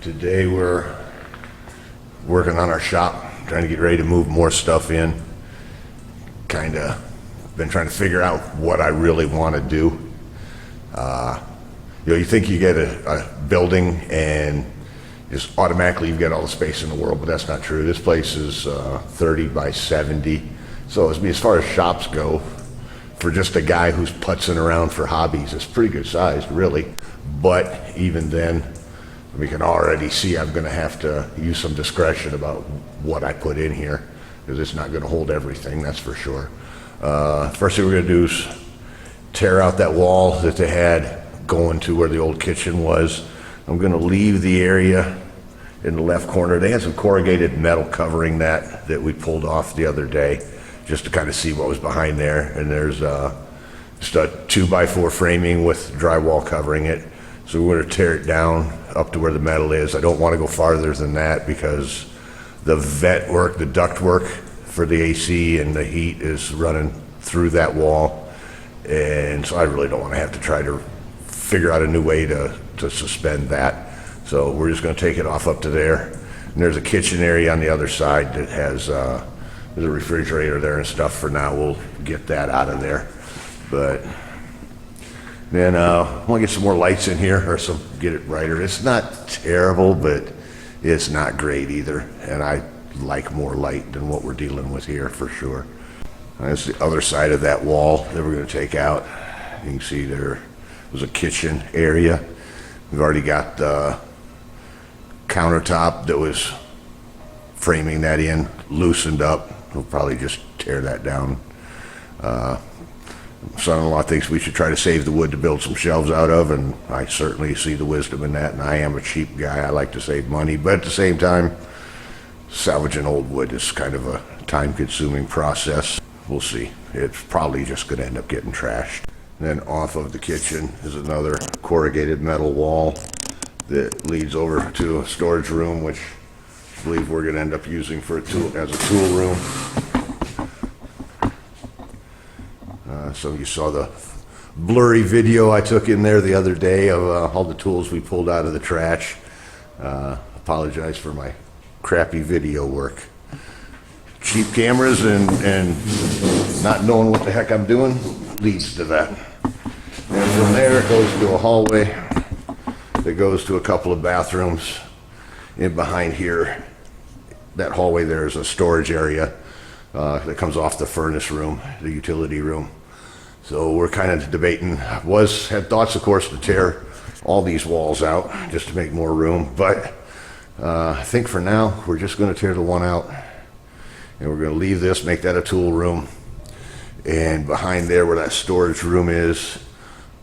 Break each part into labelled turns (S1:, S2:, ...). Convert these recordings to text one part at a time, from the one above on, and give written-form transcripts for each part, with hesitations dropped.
S1: Today we're working on our shop, trying to get ready to move more stuff in. Kind of been trying to figure out what I really want to do. You think you get a building and just automatically you've got all the space in the world, but that's not true. This place is 30 by 70. So as far as shops go, for just a guy who's putzing around for hobbies, it's pretty good sized, really. But even then, we can already see I'm going to have to use some discretion about what I put in here, because it's not going to hold everything, that's for sure. First thing we're going to do is tear out that wall that they had going to where the old kitchen was. I'm going to leave the area in the left corner. They had some corrugated metal covering that we pulled off the other day, just to kind of see what was behind there. And there's just a 2x4 framing with drywall covering it. So we're going to tear it down up to where the metal is. I don't want to go farther than that because the vent work, the duct work for the AC and the heat is running through that wall. And so I really don't want to have to try to figure out a new way to suspend that. So we're just going to take it off up to there. And there's a kitchen area on the other side that has there's a refrigerator there and stuff. For now, we'll get that out of there. But then I want to get some more lights in here, or get it brighter. It's not terrible, but it's not great either. And I like more light than what we're dealing with here for sure. That's the other side of that wall that we're going to take out. You can see there was a kitchen area. We've already got the countertop that was framing that in loosened up. We'll probably just tear that down. Son-in-law thinks we should try to save the wood to build some shelves out of, and I certainly see the wisdom in that, and I am a cheap guy. I like to save money, but at the same time, salvaging old wood is kind of a time-consuming process. We'll see. It's probably just going to end up getting trashed. And then off of the kitchen is another corrugated metal wall that leads over to a storage room, which I believe we're going to end up using as a tool room. So you saw the blurry video I took in there the other day of all the tools we pulled out of the trash. Apologize for my crappy video work. Cheap cameras and not knowing what the heck I'm doing leads to that. And from there it goes to a hallway that goes to a couple of bathrooms. In behind here, that hallway there is a storage area that comes off the furnace room, the utility room. So we're kind of debating, had thoughts of course to tear all these walls out just to make more room, but I think for now we're just going to tear the one out, and we're going to leave this, make that a tool room, and behind there where that storage room is,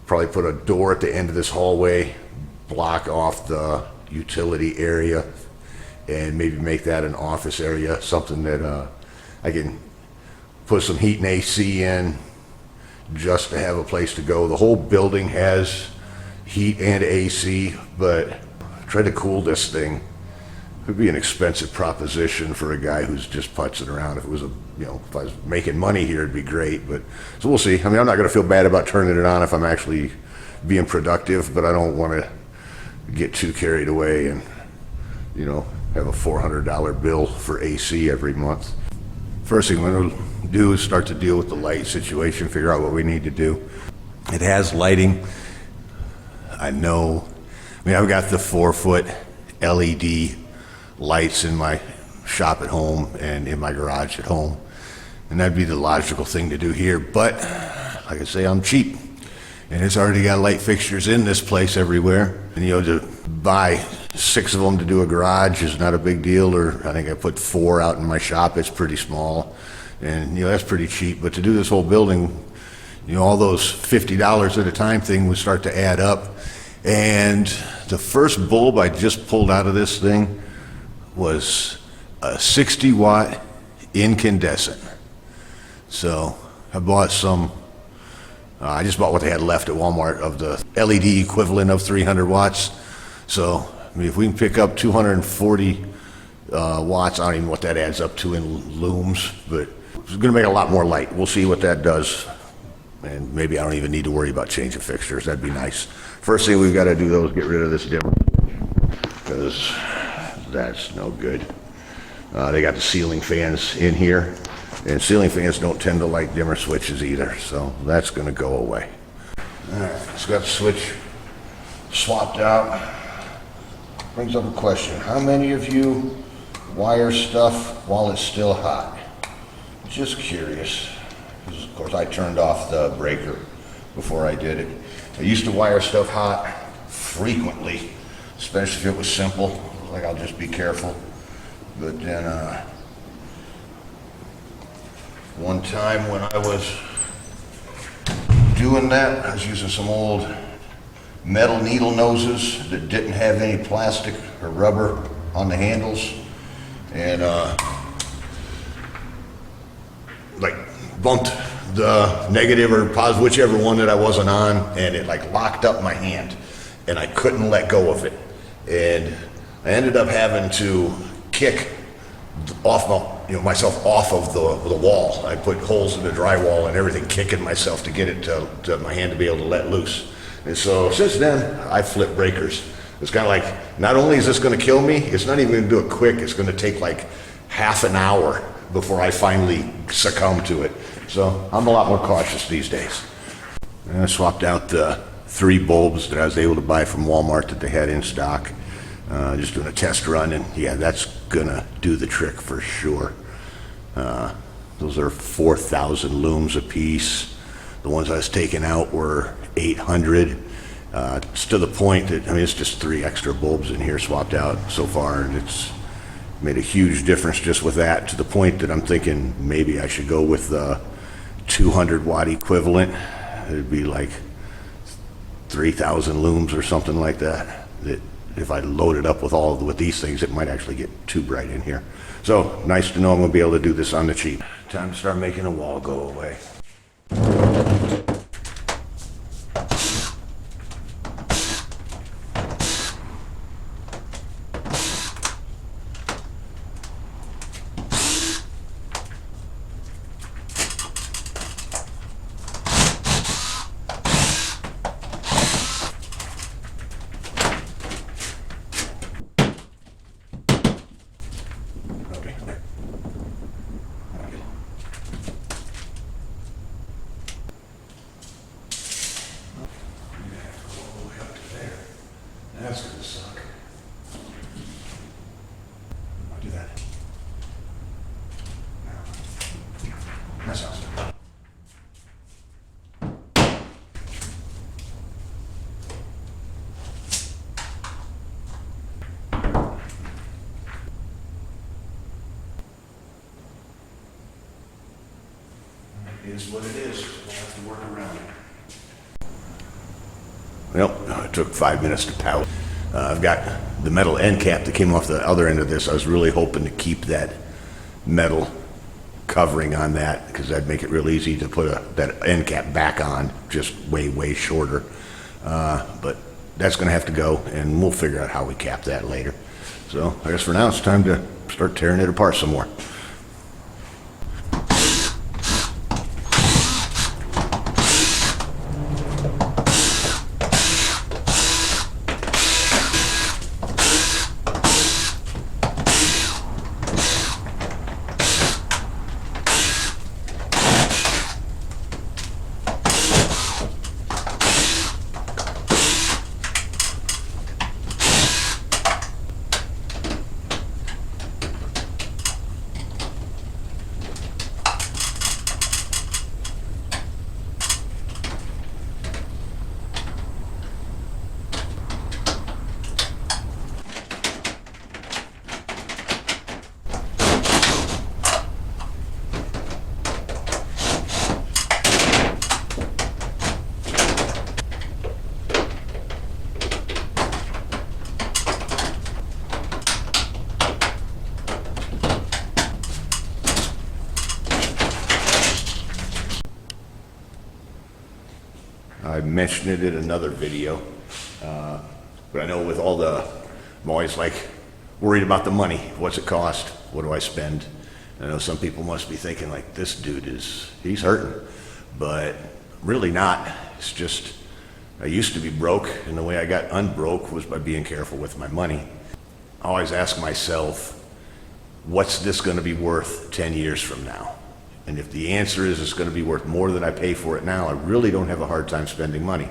S1: probably put a door at the end of this hallway, block off the utility area, and maybe make that an office area, something that I can put some heat and AC in just to have a place to go. The whole building has heat and AC, but try to cool this thing. It would be an expensive proposition for a guy who's just putzing around. If it was if I was making money here, it'd be great. But so we'll see. I mean, I'm not going to feel bad about turning it on if I'm actually being productive, but I don't want to get too carried away and have a $400 bill for AC every month. First thing I'm going to do is start to deal with the light situation, figure out what we need to do. It has lighting. I know. I mean, I've got the 4-foot LED lights in my shop at home and in my garage at home, and that'd be the logical thing to do here. But like I say, I'm cheap, and it's already got light fixtures in this place everywhere. And to buy 6 of them to do a garage is not a big deal, or I think I put 4 out in my shop. It's pretty small, and that's pretty cheap. But to do this whole building, all those $50 at a time thing would start to add up. And the first bulb I just pulled out of this thing was a 60-watt incandescent. So I bought some. I just bought what they had left at Walmart of the LED equivalent of 300 watts. So I mean, if we can pick up 240 watts, I don't even know what that adds up to in looms, but it's going to make a lot more light. We'll see what that does. And maybe I don't even need to worry about changing fixtures. That'd be nice. First thing we've got to do though is get rid of this dimmer. because that's no good. They got the ceiling fans in here, and ceiling fans don't tend to like dimmer switches either, so that's going to go away. All right, so got the switch swapped out. Brings up a question. How many of you wire stuff while it's still hot? Just curious. Because of course I turned off the breaker before I did it. I used to wire stuff hot frequently, especially if it was simple. Like, I'll just be careful. But then one time when I was doing that, I was using some old metal needle noses that didn't have any plastic or rubber on the handles, and like bumped the negative or positive, whichever one that I wasn't on, and it like locked up my hand, and I couldn't let go of it, and I ended up having to kick off myself off of the wall. I put holes in the drywall and everything, kicking myself to get it to my hand to be able to let loose. And so since then, I flip breakers. It's kind of like, not only is this going to kill me, it's not even going to do it quick. It's going to take like half an hour before I finally succumb to it. So I'm a lot more cautious these days. And I swapped out the 3 bulbs that I was able to buy from Walmart that they had in stock. Just doing a test run, and yeah, that's gonna do the trick for sure. Those are 4,000 looms a piece. The ones I was taking out were 800. It's to the point that, I mean, it's just 3 extra bulbs in here swapped out so far, and it's made a huge difference just with that, to the point that I'm thinking maybe I should go with the 200 watt equivalent. It'd be like 3,000 looms or something like that. That if I load it up with these things, it might actually get too bright in here. So nice to know I'm gonna be able to do this on the cheap. Time to start making the wall go away. That's gonna suck. I'll do that. That sounds good. It is what it is. We'll have to work around it. Well, it took 5 minutes to pout. I've got the metal end cap that came off the other end of this. I was really hoping to keep that metal covering on that, because that'd make it real easy to put that end cap back on, just way shorter. But that's gonna have to go, and we'll figure out how we cap that later. So I guess for now it's time to start tearing it apart some more. I mentioned it in another video, but I know with all I'm always like worried about the money. What's it cost? What do I spend? I know some people must be thinking like, this dude he's hurting, but really not. It's just, I used to be broke, and the way I got unbroke was by being careful with my money. always ask myself, what's this going to be worth 10 years from now? And if the answer is it's going to be worth more than I pay for it now, I really don't have a hard time spending money.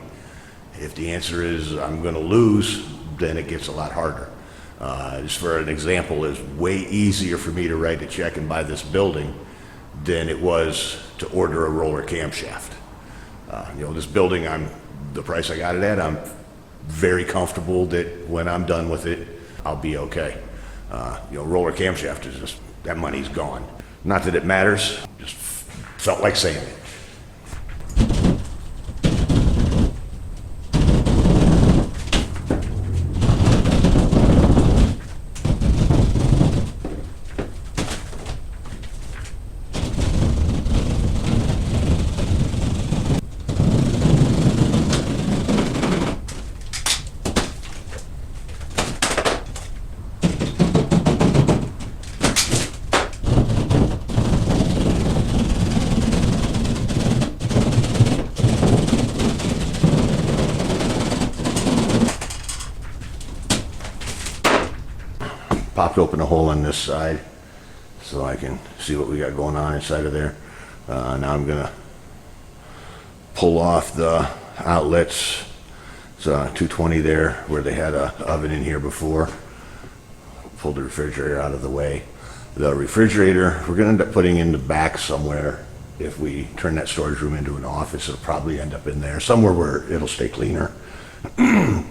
S1: If the answer is I'm going to lose, then it gets a lot harder. Just for an example, it's way easier for me to write a check and buy this building than it was to order a roller camshaft. This building, the price I got it at, I'm very comfortable that when I'm done with it, I'll be okay. Roller camshaft is just, that money's gone. Not that it matters, just felt like saying it. Popped open a hole on this side so I can see what we got going on inside of there. Now I'm gonna pull off the outlets. It's 220 there where they had an oven in here before. Pull the refrigerator out of the way. The refrigerator, we're gonna end up putting in the back somewhere. If we turn that storage room into an office, it'll probably end up in there, somewhere where it'll stay cleaner. And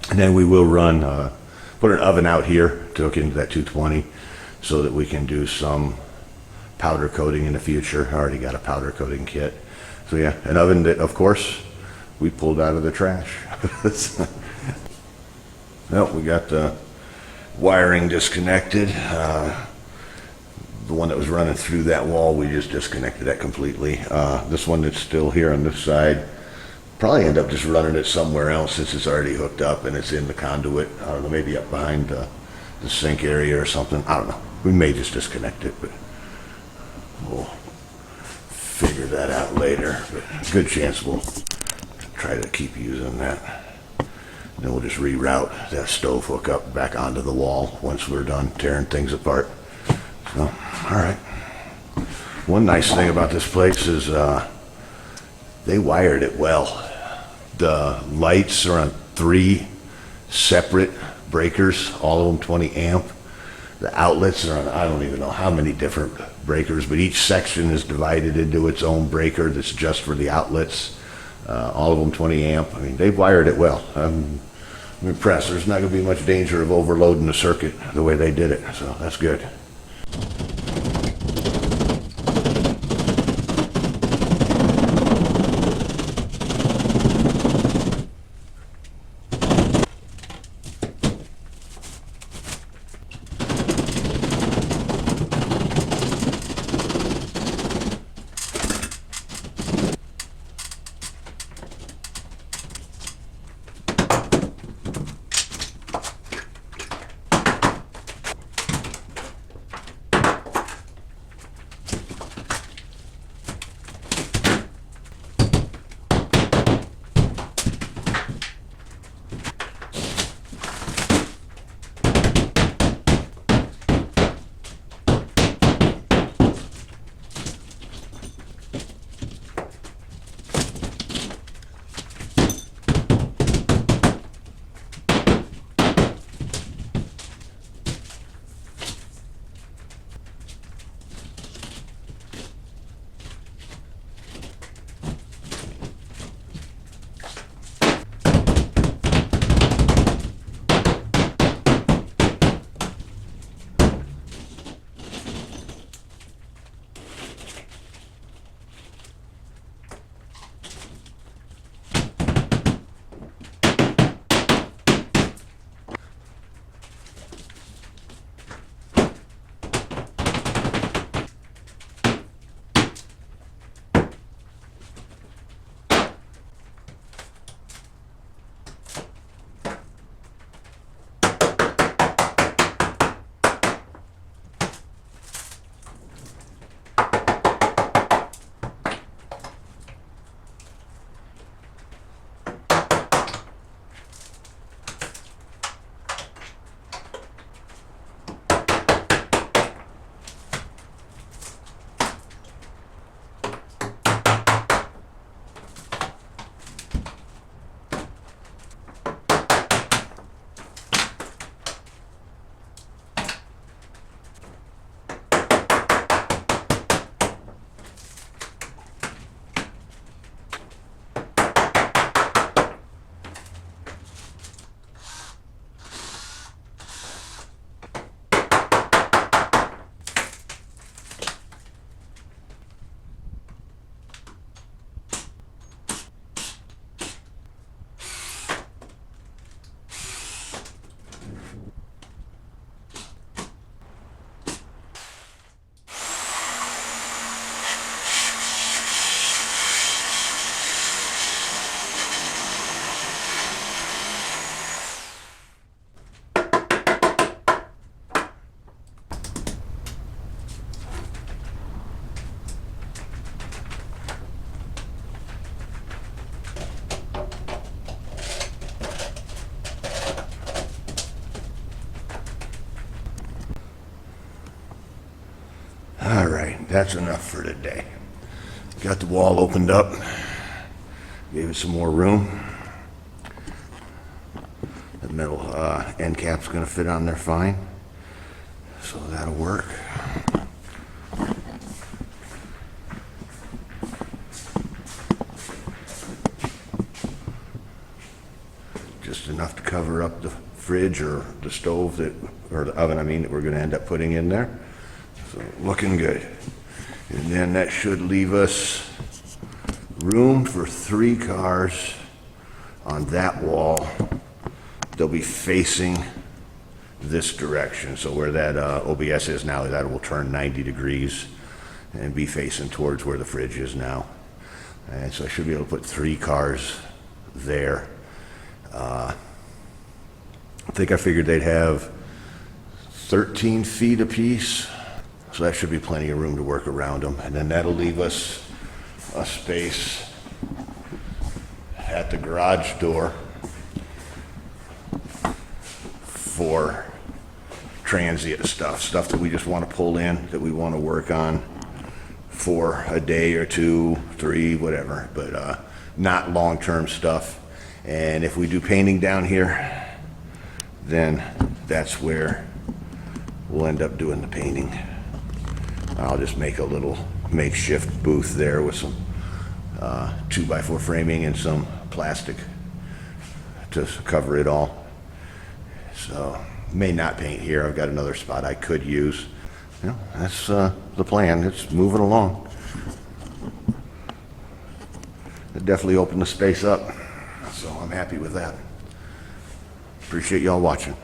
S1: then we will run, put an oven out here to hook into that 220 so that we can do some powder coating in the future. I already got a powder coating kit. So yeah, an oven that, of course, we pulled out of the trash. Well, we got the wiring disconnected. The one that was running through that wall, we just disconnected that completely. This one that's still here on this side, probably end up just running it somewhere else since it's already hooked up and it's in the conduit. I don't know, maybe up behind the sink area or something. I don't know. We may just disconnect it, but we'll figure that out later. But good chance we'll try to keep using that. Then we'll just reroute that stove hookup back onto the wall once we're done tearing things apart. So, all right. One nice thing about this place is they wired it well. The lights are on 3 separate breakers, all of them 20 amp. The outlets are on, I don't even know how many different breakers, but each section is divided into its own breaker that's just for the outlets. All of them 20 amp. I mean, they've wired it well. I'm impressed. There's not going to be much danger of overloading the circuit the way they did it, so that's good. All right, that's enough for today. Got the wall opened up, gave it some more room. The metal end cap's gonna fit on there fine, so that'll work. Just enough to cover up the fridge or the stove or the oven, I mean, that we're gonna end up putting in there. So looking good. And then that should leave us room for 3 cars on that wall. They'll be facing this direction. So where that OBS is now, that will turn 90 degrees and be facing towards where the fridge is now. And so I should be able to put 3 cars there. I think I figured they'd have 13 feet apiece, so that should be plenty of room to work around them. And then that'll leave us a space at the garage door for transient stuff that we just want to pull in, that we want to work on for a day or 2, 3, whatever, but not long-term stuff. And if we do painting down here, then that's where we'll end up doing the painting. I'll just make a little makeshift booth there with some 2x4 framing and some plastic to cover it all. So may not paint here. I've got another spot I could use. You know, that's the plan. It's moving along. It definitely opened the space up, so I'm happy with that. Appreciate y'all watching.